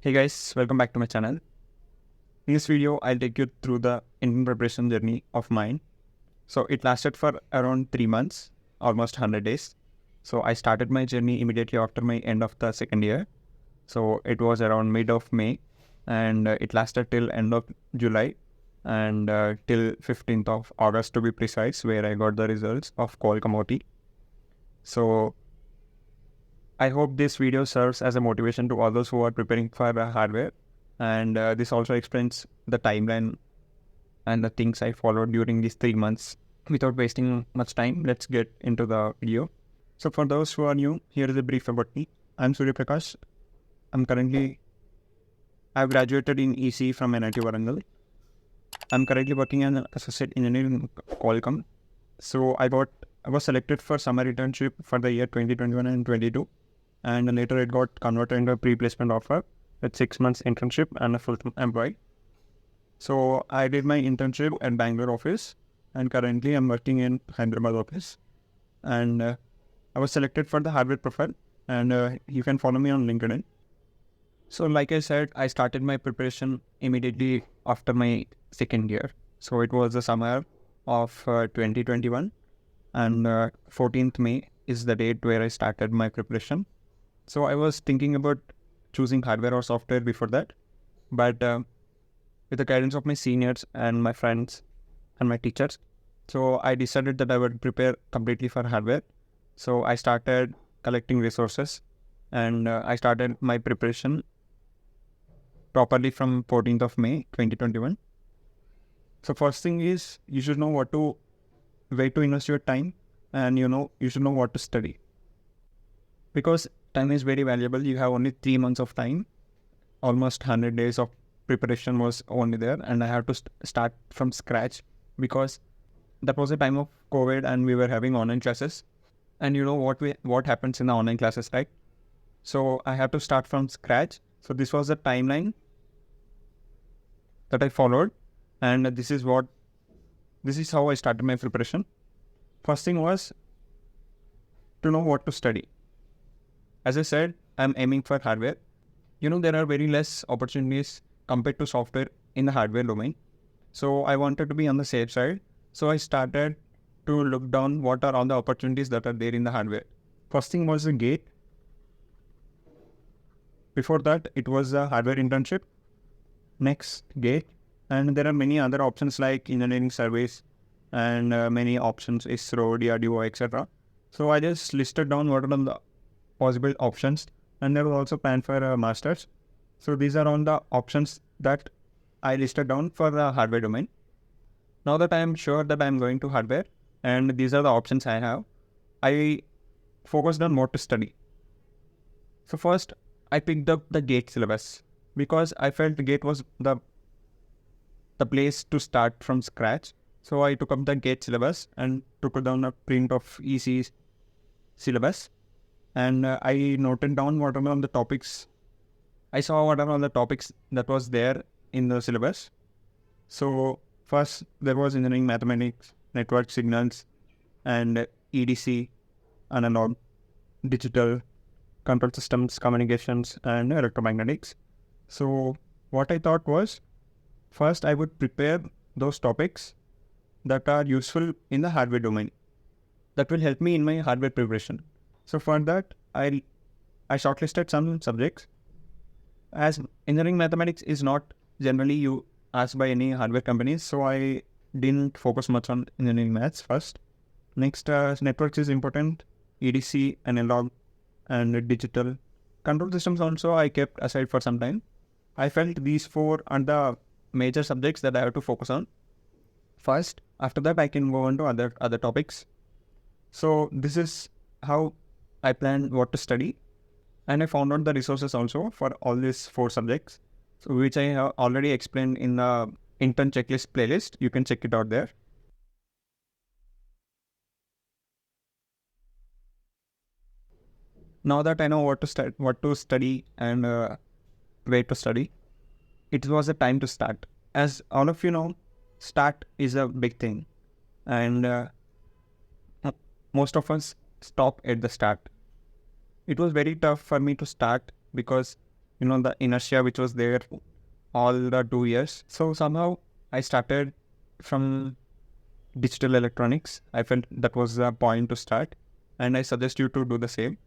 Hey guys, welcome back to my channel. In this video, I'll take you through the Indian preparation journey of mine. So it lasted for around 3 months, almost 100 days. So I started my journey immediately after my end of the second year. So it was around mid of May and it lasted till end of July and till 15th of August to be precise, where I got the results of Qualcomm OT. So I hope this video serves as a motivation to all those who are preparing for the hardware. And this also explains the timeline and the things I followed during these 3 months. Without wasting much time, let's get into the video. So for those who are new, here is a brief about me. I'm Surya. I've graduated in EC from NIT Warangal. I'm currently working as an associate engineer in Qualcomm. So I was selected for summer internship for the year 2021 and 22. And later it got converted into a pre-placement offer with 6 months internship and a full-time employee. So I did my internship at Bangalore office, and currently I'm working in Hyderabad office. And I was selected for the hardware profile, and you can follow me on LinkedIn. So like I said, I started my preparation immediately after my second year. So it was the summer of 2021, and 14th May is the date where I started my preparation. So I was thinking about choosing hardware or software before that, but with the guidance of my seniors and my friends and my teachers, so I decided that I would prepare completely for hardware. So I started collecting resources, and I started my preparation properly from 14th of May 2021. So first thing is you should know where to invest your time, and you should know what to study, because time is very valuable. You have only 3 months of time. Almost 100 days of preparation was only there, and I had to start from scratch because that was a time of COVID and we were having online classes. And you know what happens in the online classes, right? So I had to start from scratch. So this was the timeline that I followed, and this is how I started my preparation. First thing was to know what to study. As I said, I'm aiming for hardware. There are very less opportunities compared to software in the hardware domain. So I wanted to be on the safe side. So I started to look down what are all the opportunities that are there in the hardware. First thing was the gate. Before that, it was a hardware internship. Next, gate. And there are many other options like engineering surveys and many options, ISRO, DRDO, etc. So I just listed down what are the possible options, and there was also plan for a master's. So these are all the options that I listed down for the hardware domain. Now that I am sure that I am going to hardware and these are the options I have, I focused on what to study. So first, I picked up the GATE syllabus because I felt the GATE was the place to start from scratch. So I took up the GATE syllabus and took down a print of EC's syllabus. And I noted down what are all the topics. I saw what are all the topics that was there in the syllabus. So first there was engineering mathematics, network signals, and EDC, analog, digital, control systems, communications, and electromagnetics. So what I thought was, first I would prepare those topics that are useful in the hardware domain. That will help me in my hardware preparation. So for that, I shortlisted some subjects. As engineering mathematics is not generally you asked by any hardware companies, so I didn't focus much on engineering maths first. Next, networks is important, EDC, analog, and digital. Control systems also I kept aside for some time. I felt these 4 are the major subjects that I have to focus on first. After that, I can go on to other topics. So this is how I planned what to study, and I found out the resources also for all these 4 subjects, so which I have already explained in the intern checklist playlist. You can check it out there. Now that I know what to study and where to study, it was a time to start. As all of you know, start is a big thing, and most of us stop at the start. It was very tough for me to start because the inertia which was there all the 2 years. So somehow I started from digital electronics. I felt that was the point to start, and I suggest you to do the same.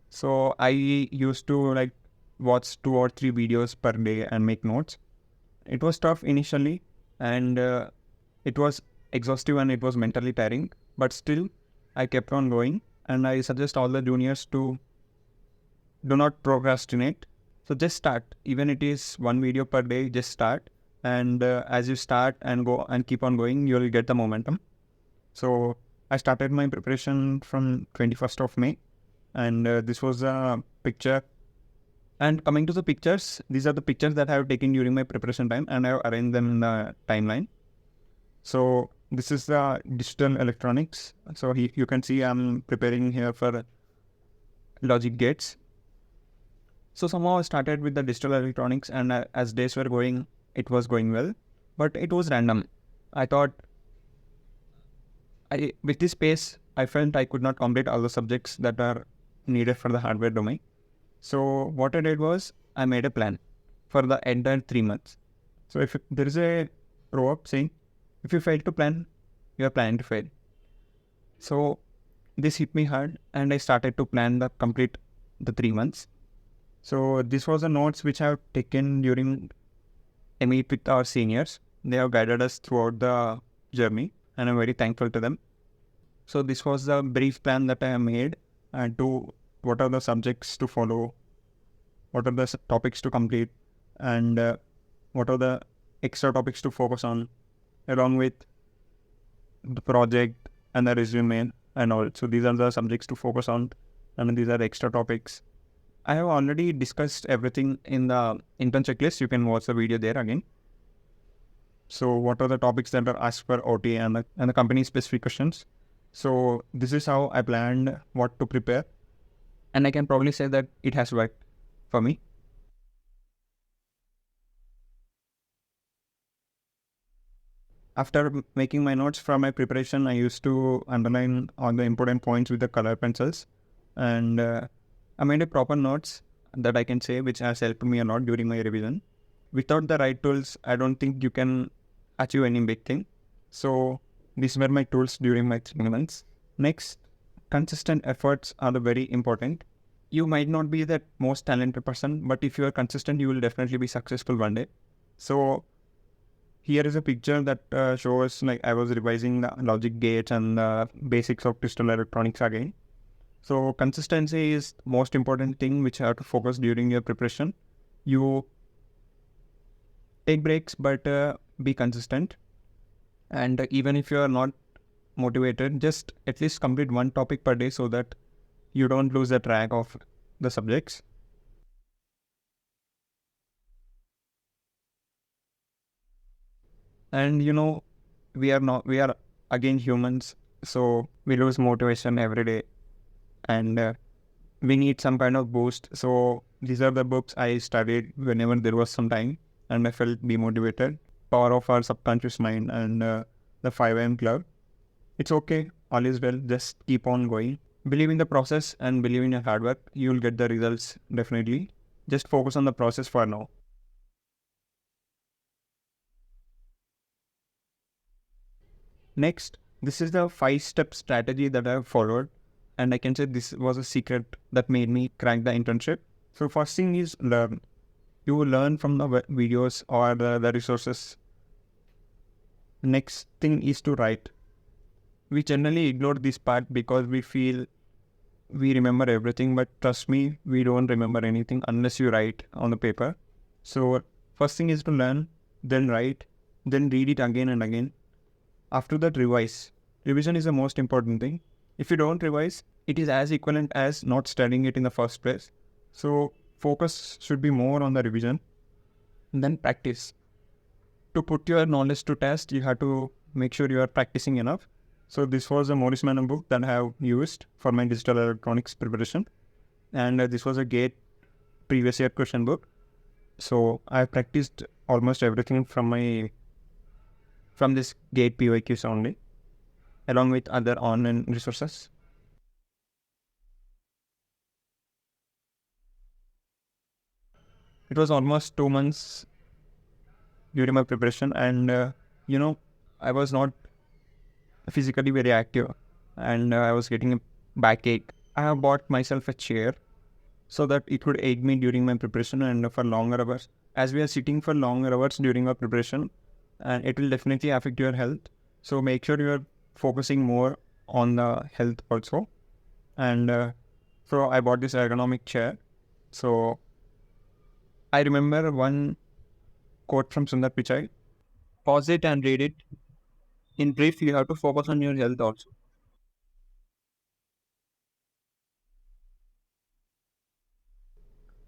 So I used to like watch 2 or 3 videos per day and make notes. It was tough initially, and it was exhaustive and it was mentally tiring, but still I kept on going. And I suggest all the juniors to do not procrastinate. So just start, even it is one video per day, just start. And as you start and go and keep on going, you'll get the momentum. So I started my preparation from 21st of May, and this was a picture. And coming to the pictures, these are the pictures that I have taken during my preparation time, and I have arranged them in the timeline. So this is the digital electronics. So you can see I'm preparing here for logic gates. So somehow I started with the digital electronics, and as days were going, it was going well, but it was random. I thought with this pace, I felt I could not complete all the subjects that are needed for the hardware domain. So what I did was I made a plan for the entire 3 months. So if there is a proverb saying, if you fail to plan, you are planning to fail. So this hit me hard, and I started to plan the complete the 3 months. So this was the notes which I have taken during a meet with our seniors. They have guided us throughout the journey, and I'm very thankful to them. So this was the brief plan that I have made, and to what are the subjects to follow, what are the topics to complete, and what are the extra topics to focus on, along with the project and the resume and all. So these are the subjects to focus on, and these are extra topics. I have already discussed everything in the intern checklist. You can watch the video there again. So what are the topics that are asked for OT and the company specific questions. So this is how I planned what to prepare. And I can probably say that it has worked for me. After making my notes from my preparation, I used to underline all the important points with the color pencils. And I made a proper notes that I can say, which has helped me a lot during my revision. Without the right tools, I don't think you can achieve any big thing. So these were my tools during my 3 months. Next, consistent efforts are very important. You might not be the most talented person, but if you are consistent, you will definitely be successful one day. So here is a picture that shows like I was revising the logic gates and the basics of digital electronics again. So consistency is most important thing which you have to focus during your preparation. You take breaks, but be consistent. And even if you are not motivated, just at least complete one topic per day so that you don't lose the track of the subjects. And we are again humans, so we lose motivation every day, and we need some kind of boost. So these are the books I studied whenever there was some time and I felt demotivated. Power of our subconscious mind and the 5 a.m. club. It's okay, all is well, just keep on going. Believe in the process and believe in your hard work. You'll get the results definitely. Just focus on the process for now. Next, this is the 5-step strategy that I've followed, and I can say this was a secret that made me crack the internship. So first thing is learn. You will learn from the videos or the resources. Next thing is to write. We generally ignore this part because we feel we remember everything, but trust me, we don't remember anything unless you write on the paper. So first thing is to learn, then write, then read it again and again. After that, revise. Revision is the most important thing. If you don't revise, it is as equivalent as not studying it in the first place. So focus should be more on the revision. And then practice. To put your knowledge to test, you have to make sure you are practicing enough. So this was a Maurice Mann book that I have used for my digital electronics preparation. And this was a GATE previous year question book. So I practiced almost everything from this GATE PYQs only, along with other online resources. It was almost 2 months during my preparation, and you know, I was not physically very active, and I was getting a backache. I have bought myself a chair so that it would aid me during my preparation and for longer hours. As we are sitting for longer hours during our preparation, and it will definitely affect your health. So make sure you are focusing more on the health also. And so I bought this ergonomic chair. So I remember one quote from Sundar Pichai. Pause it and read it. In brief, you have to focus on your health also.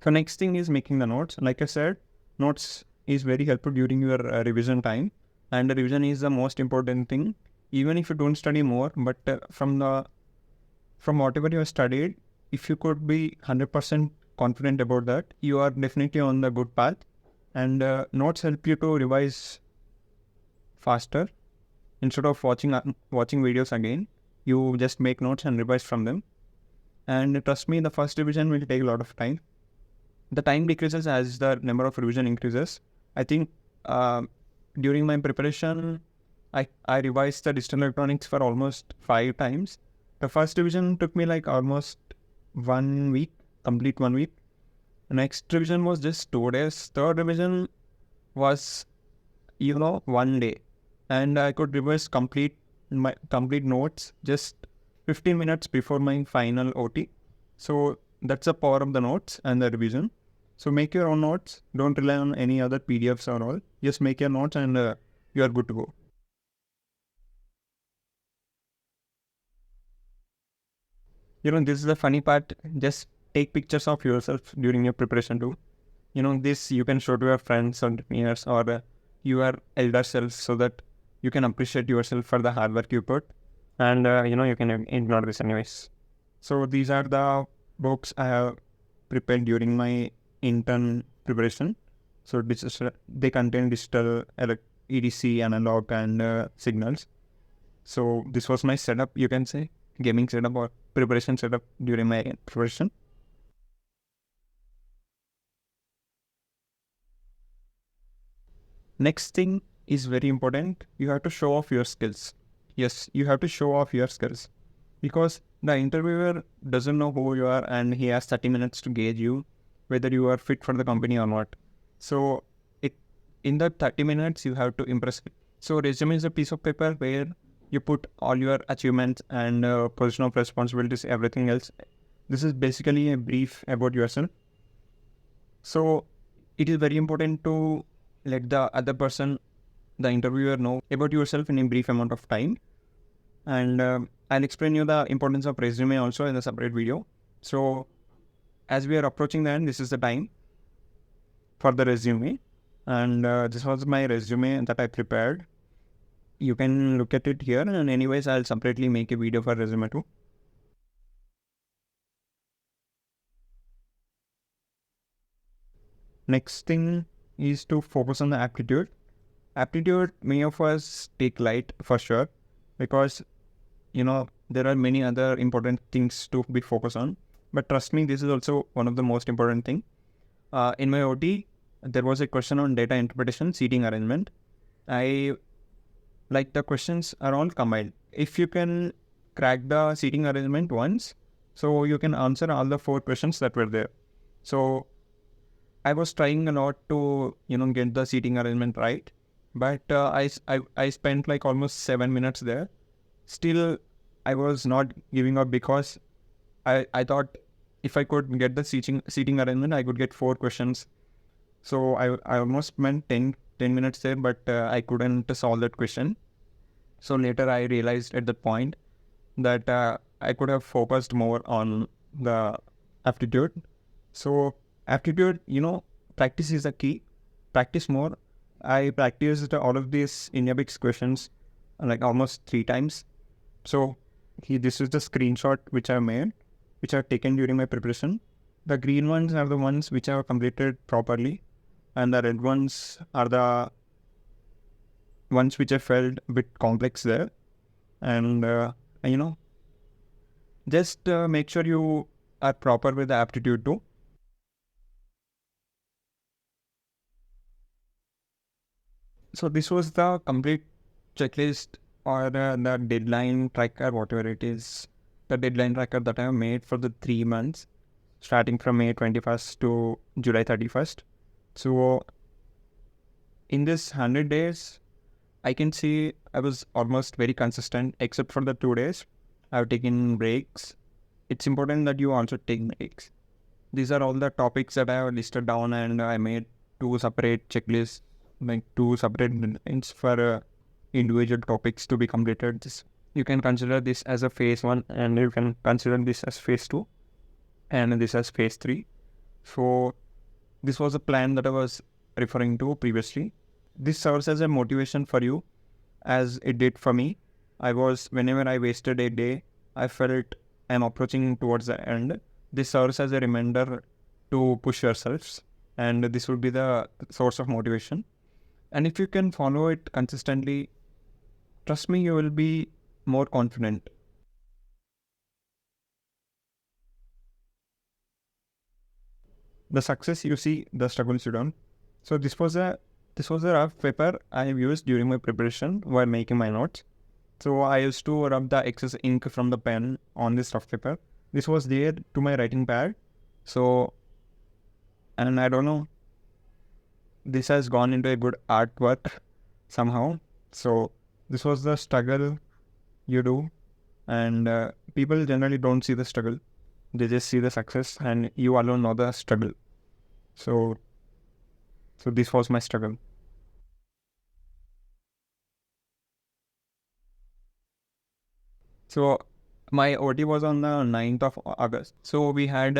So next thing is making the notes. Like I said, notes is very helpful during your revision time, and the revision is the most important thing. Even if you don't study more, but from whatever you have studied, if you could be 100% confident about that, you are definitely on the good path. And notes help you to revise faster. Instead of watching videos again, you just make notes and revise from them. And trust me, the first revision will take a lot of time. The time decreases as the number of revision increases. I think during my preparation, I revised the digital electronics for almost 5 times. The first revision took me like almost 1 week, complete 1 week. The next revision was just 2 days. Third revision was, 1 day. And I could revise my complete notes just 15 minutes before my final OT. So that's the power of the notes and the revision. So make your own notes. Don't rely on any other PDFs or all. Just make your notes and you are good to go. This is the funny part. Just take pictures of yourself during your preparation too. This you can show to your friends or peers or your elder self so that you can appreciate yourself for the hard work you put. And, you can ignore this anyways. So these are the books I have prepared during my intern preparation. So they contain digital, EDC, analog, and signals. So this was my setup, you can say, gaming setup or preparation setup during my preparation. Next thing is very important. You have to show off your skills. Yes, you have to show off your skills because the interviewer doesn't know who you are and he has 30 minutes to gauge you whether you are fit for the company or not. So it in the 30 minutes you have to impress. So resume is a piece of paper where you put all your achievements and position of responsibilities, everything else. This is basically a brief about yourself. So it is very important to let the other person, the interviewer, know about yourself in a brief amount of time. And I'll explain you the importance of resume also in a separate video. So as we are approaching the end, this is the time for the resume. And this was my resume that I prepared. You can look at it here, and anyways, I'll separately make a video for resume too. Next thing is to focus on the aptitude. Aptitude, many of us take light for sure because there are many other important things to be focused on. But trust me, this is also one of the most important thing. In my OT, there was a question on data interpretation, seating arrangement. I like the questions are all combined. If you can crack the seating arrangement once, so you can answer all the 4 questions that were there. So I was trying a lot to get the seating arrangement right, but I spent like almost 7 minutes there. Still, I was not giving up because I thought if I could get the seating arrangement, I could get 4 questions. So I almost spent 10 minutes there, but I couldn't solve that question. So later I realized at that point that I could have focused more on the aptitude. So aptitude, practice is the key. Practice more. I practiced all of these Indiabix questions like almost 3 times. So this is the screenshot which I made, which I've taken during my preparation. The green ones are the ones which I have completed properly, and the red ones are the ones which I felt a bit complex there. And just make sure you are proper with the aptitude too. So this was the complete checklist or the deadline tracker, whatever it is, the deadline tracker that I have made for the 3 months, starting from May 21st to July 31st. So in this 100 days, I can see I was almost very consistent, except for the 2 days. I've taken breaks. It's important that you also take breaks. These are all the topics that I have listed down, and I made two separate checklists, like two separate deadlines for individual topics to be completed. You can consider this as a phase 1, and you can consider this as phase 2, and this as phase 3. So this was a plan that I was referring to previously. This serves as a motivation for you, as it did for me. Whenever I wasted a day, I felt I'm approaching towards the end. This serves as a reminder to push yourselves, and this would be the source of motivation. And if you can follow it consistently, trust me, you will be more confident. The success you see, the struggles you don't. So this was a rough paper I have used during my preparation while making my notes. So I used to rub the excess ink from the pen on this rough paper. This was there to my writing pad. So, and I don't know, this has gone into a good artwork somehow. So this was the struggle you do, and people generally don't see the struggle. They just see the success, and you alone know the struggle. So, so this was my struggle. So my OT was on the 9th of August. So we had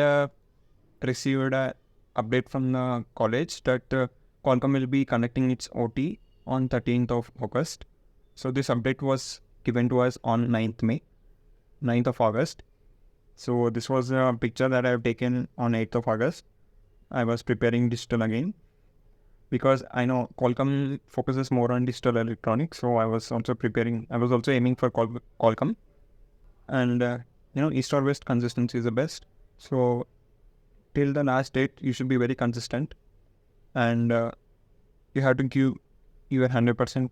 received a update from the college that Qualcomm will be conducting its OT on 13th of August. So this update was given to us on 9th of August. So this was a picture that I have taken on 8th of August. I was preparing digital again, because I know Qualcomm focuses more on digital electronics. So I was also aiming for Qualcomm. And east or west consistency is the best. So till the last date, you should be very consistent, and you have to give your 100%,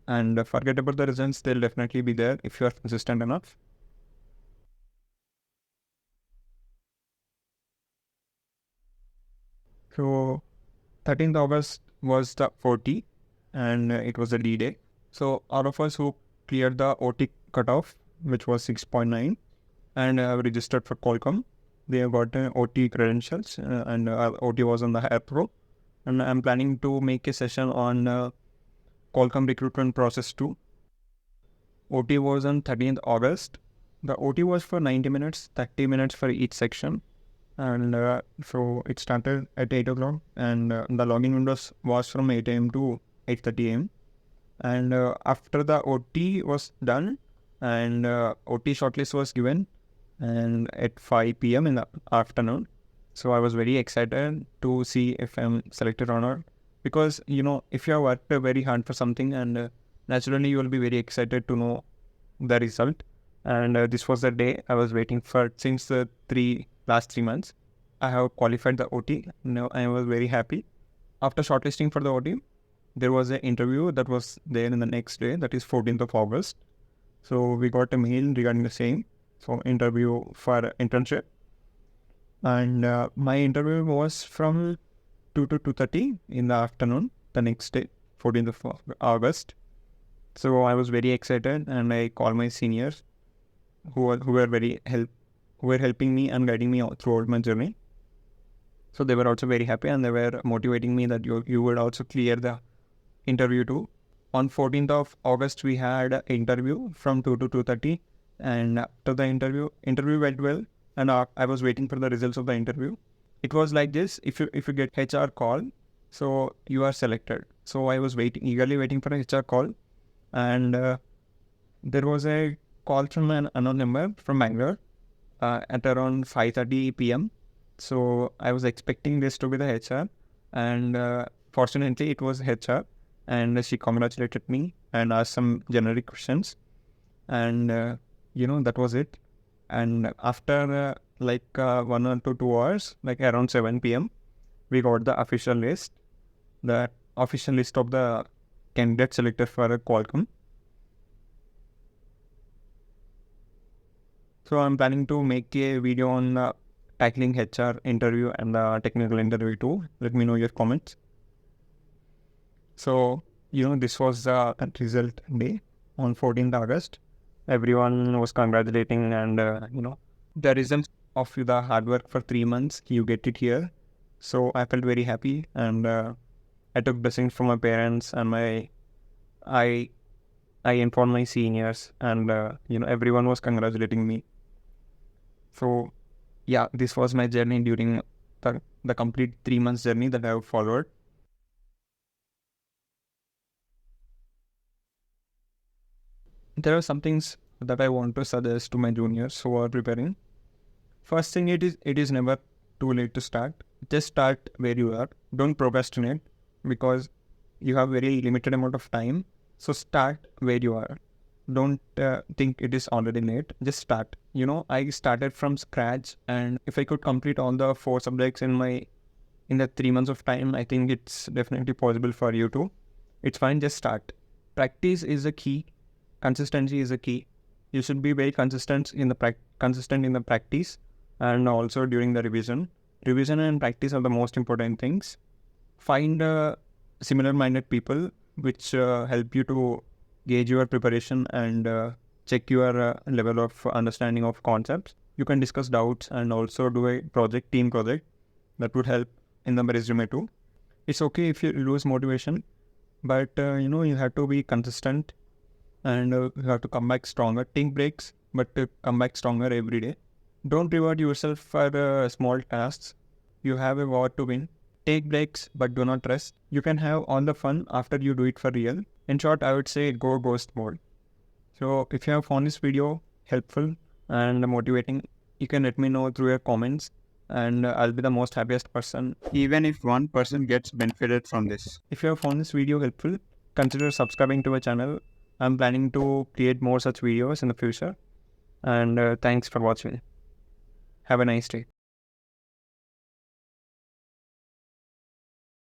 and forget about the results. They'll definitely be there if you are consistent enough. So 13th August was the OT, and it was the D day. So all of us who cleared the OT cutoff, which was 6.9, and have registered for Qualcomm, they have got OT credentials, and OT was on the Air Pro. And I'm planning to make a session on Qualcomm recruitment process 2. OT was on 13th August. The OT was for 90 minutes, 30 minutes for each section. And so it started at 8 o'clock, and the login windows was from 8 a.m. to 8:30 a.m. And after the OT was done, and OT shortlist was given, and at 5 p.m. in the afternoon. So I was very excited to see if I'm selected or not, because if you have worked very hard for something, and naturally you will be very excited to know the result. And this was the day I was waiting for since the last 3 months. I have qualified the OT. Now I was very happy. After shortlisting for the OT, there was an interview that was there in the next day, that is 14th of August. So we got a mail regarding the same. So interview for internship. And my interview was from 2 to 2:30 in the afternoon, the next day, 14th of August. So I was very excited, and I called my seniors who were helping me and guiding me throughout my journey. So they were also very happy, and they were motivating me that you would also clear the interview too. On 14th of August, we had an interview from 2 to 2:30, and after the interview went well, and I was waiting for the results of the interview. It was like this: if you get HR call, so you are selected. So I was eagerly waiting for a HR call, and there was a call from an unknown number from Bangalore at around 5:30 p.m. So I was expecting this to be the HR, and fortunately it was HR, and she congratulated me and asked some generic questions, and that was it. And after 1 or 2 hours, like around 7 p.m., we got the official list of the candidate selected for a Qualcomm. So I'm planning to make a video on tackling HR interview and the technical interview too. Let me know your comments. So, this was the result day on 14th August. Everyone was congratulating and, the result of the hard work for 3 months, you get it here. So I felt very happy and I took blessings from my parents and I informed my seniors and, everyone was congratulating me. So yeah, this was my journey during the complete 3 months journey that I have followed. There are some things that I want to suggest to my juniors who are preparing. First thing, it is never too late to start. Just start where you are. Don't procrastinate because you have very limited amount of time. So start where you are. Don't think it is already late. Just start. I started from scratch, and if I could complete all the 4 subjects in the 3 months of time, I think it's definitely possible for you too. It's fine. Just start. Practice is the key. Consistency is the key. You should be very consistent in the practice and also during the revision. Revision and practice are the most important things. Find similar-minded people which help you to gauge your preparation and check your level of understanding of concepts. You can discuss doubts and also do a team project that would help in the resume too. It's okay if you lose motivation, but you have to be consistent and you have to come back stronger. Take breaks, but come back stronger every day. Don't reward yourself for small tasks. You have a war to win. Take breaks, but do not rest. You can have all the fun after you do it for real. In short, I would say go ghost mode. So if you have found this video helpful and motivating, you can let me know through your comments and I'll be the most happiest person, even if one person gets benefited from this. If you have found this video helpful, consider subscribing to my channel. I'm planning to create more such videos in the future. And thanks for watching. Have a nice day.